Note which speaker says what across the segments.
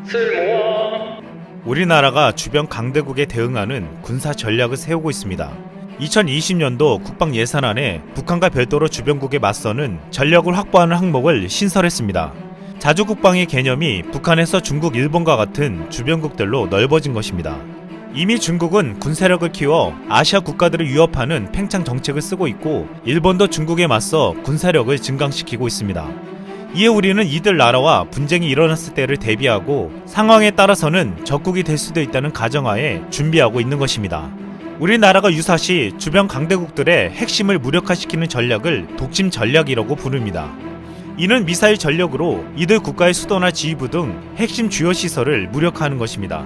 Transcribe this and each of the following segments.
Speaker 1: 쓸모아.
Speaker 2: 우리나라가 주변 강대국에 대응하는 군사 전략을 세우고 있습니다. 2020년도 국방 예산안에 북한과 별도로 주변국에 맞서는 전력을 확보하는 항목을 신설했습니다. 자주국방의 개념이 북한에서 중국, 일본과 같은 주변국들로 넓어진 것입니다. 이미 중국은 군사력을 키워 아시아 국가들을 위협하는 팽창 정책을 쓰고 있고, 일본도 중국에 맞서 군사력을 증강시키고 있습니다. 이에 우리는 이들 나라와 분쟁이 일어났을 때를 대비하고 상황에 따라서는 적국이 될 수도 있다는 가정하에 준비하고 있는 것입니다. 우리나라가 유사시 주변 강대국들의 핵심을 무력화시키는 전략을 독침 전략이라고 부릅니다. 이는 미사일 전력으로 이들 국가의 수도나 지휘부 등 핵심 주요 시설을 무력화하는 것입니다.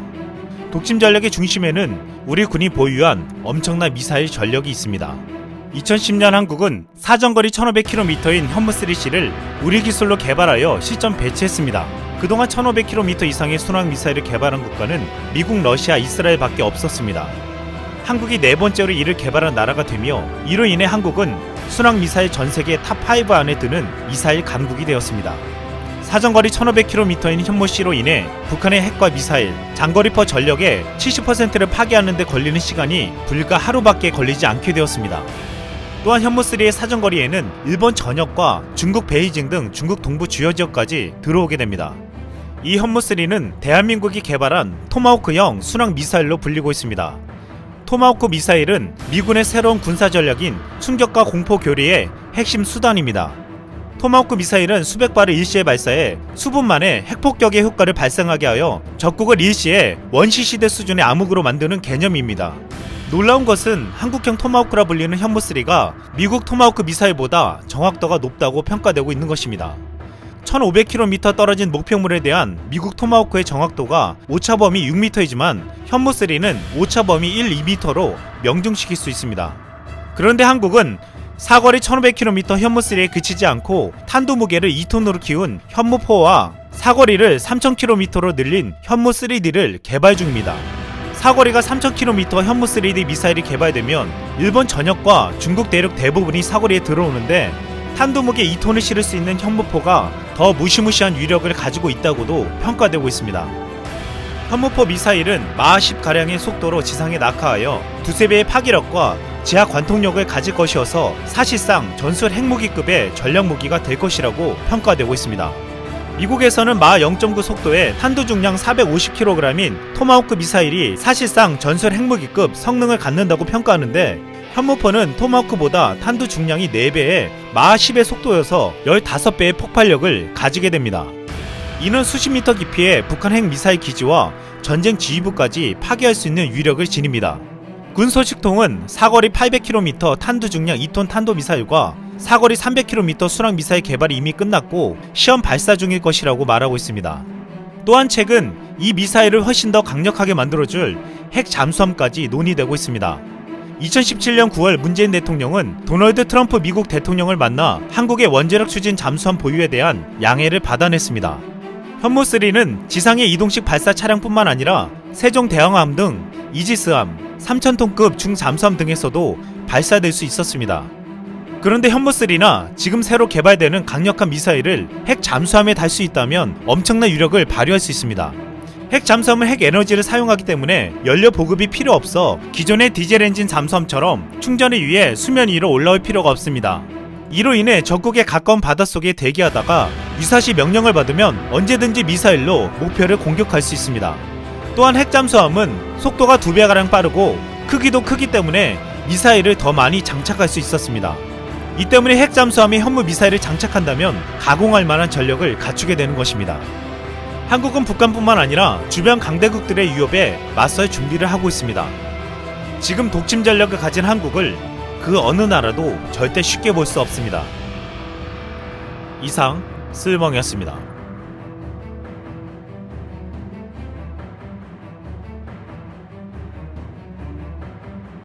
Speaker 2: 독침 전략의 중심에는 우리 군이 보유한 엄청난 미사일 전력이 있습니다. 2010년 한국은 사정거리 1500km인 현무3C를 우리 기술로 개발하여 실전 배치했습니다. 그동안 1500km 이상의 순항미사일을 개발한 국가는 미국, 러시아, 이스라엘밖에 없었습니다. 한국이 네 번째로 이를 개발한 나라가 되며, 이로 인해 한국은 순항미사일 전세계 탑5 안에 드는 미사일 강국이 되었습니다. 사정거리 1500km인 현무3C로 인해 북한의 핵과 미사일, 장거리포 전력의 70%를 파괴하는 데 걸리는 시간이 불과 하루밖에 걸리지 않게 되었습니다. 또한 현무3의 사정거리에는 일본 전역과 중국 베이징 등 중국 동부 주요 지역까지 들어오게 됩니다. 이 현무3는 대한민국이 개발한 토마호크형 순항 미사일로 불리고 있습니다. 토마호크 미사일은 미군의 새로운 군사 전략인 충격과 공포 교리의 핵심 수단입니다. 토마호크 미사일은 수백 발을 일시에 발사해 수분 만에 핵폭격의 효과를 발생하게 하여 적국을 일시에 원시시대 수준의 암흑으로 만드는 개념입니다. 놀라운 것은 한국형 토마호크라 불리는 현무3가 미국 토마호크 미사일보다 정확도가 높다고 평가되고 있는 것입니다. 1500km 떨어진 목표물에 대한 미국 토마호크의 정확도가 오차범위 6m이지만 현무3는 오차범위 1, 2m로 명중시킬 수 있습니다. 그런데 한국은 사거리 1500km 현무3에 그치지 않고 탄두 무게를 2톤으로 키운 현무4와 사거리를 3000km로 늘린 현무3D를 개발 중입니다. 사거리가 3000km 현무3D 미사일이 개발되면 일본 전역과 중국 대륙 대부분이 사거리에 들어오는데, 탄두 무게 2톤을 실을 수 있는 현무4가 더 무시무시한 위력을 가지고 있다고도 평가되고 있습니다. 현무4 미사일은 마하 10가량의 속도로 지상에 낙하하여 두세 배의 파괴력과 지하 관통력을 가질 것이어서 사실상 전술 핵무기급의 전략무기가 될 것이라고 평가되고 있습니다. 미국에서는 마하 0.9 속도의 탄두 중량 450kg인 토마호크 미사일이 사실상 전술 핵무기급 성능을 갖는다고 평가하는데, 현무4는 토마호크보다 탄두 중량이 4배의 마하 10의 속도여서 15배의 폭발력을 가지게 됩니다. 이는 수십 미터 깊이의 북한 핵 미사일 기지와 전쟁 지휘부까지 파괴할 수 있는 위력을 지닙니다. 군 소식통은 사거리 800km 탄두 중량 2톤 탄도미사일과 사거리 300km 순항미사일 개발이 이미 끝났고 시험 발사 중일 것이라고 말하고 있습니다. 또한 최근 이 미사일을 훨씬 더 강력하게 만들어줄 핵 잠수함까지 논의되고 있습니다. 2017년 9월 문재인 대통령은 도널드 트럼프 미국 대통령을 만나 한국의 원자력 추진 잠수함 보유에 대한 양해를 받아냈습니다. 현무3는 지상의 이동식 발사 차량뿐만 아니라 세종대왕함 등 이지스함, 3000톤급 중잠수함 등에서도 발사될 수 있었습니다. 그런데 현무3나 지금 새로 개발되는 강력한 미사일을 핵 잠수함에 달 수 있다면 엄청난 위력을 발휘할 수 있습니다. 핵 잠수함은 핵 에너지를 사용하기 때문에 연료 보급이 필요 없어 기존의 디젤 엔진 잠수함처럼 충전을 위해 수면 위로 올라올 필요가 없습니다. 이로 인해 적국의 가까운 바닷속에 대기하다가 유사시 명령을 받으면 언제든지 미사일로 목표를 공격할 수 있습니다. 또한 핵 잠수함은 속도가 2배가량 빠르고 크기도 크기 때문에 미사일을 더 많이 장착할 수 있었습니다. 이 때문에 핵 잠수함에 현무 미사일을 장착한다면 가공할 만한 전력을 갖추게 되는 것입니다. 한국은 북한뿐만 아니라 주변 강대국들의 위협에 맞설 준비를 하고 있습니다. 지금 독침 전력을 가진 한국을 그 어느 나라도 절대 쉽게 볼 수 없습니다. 이상 쓸멍이었습니다.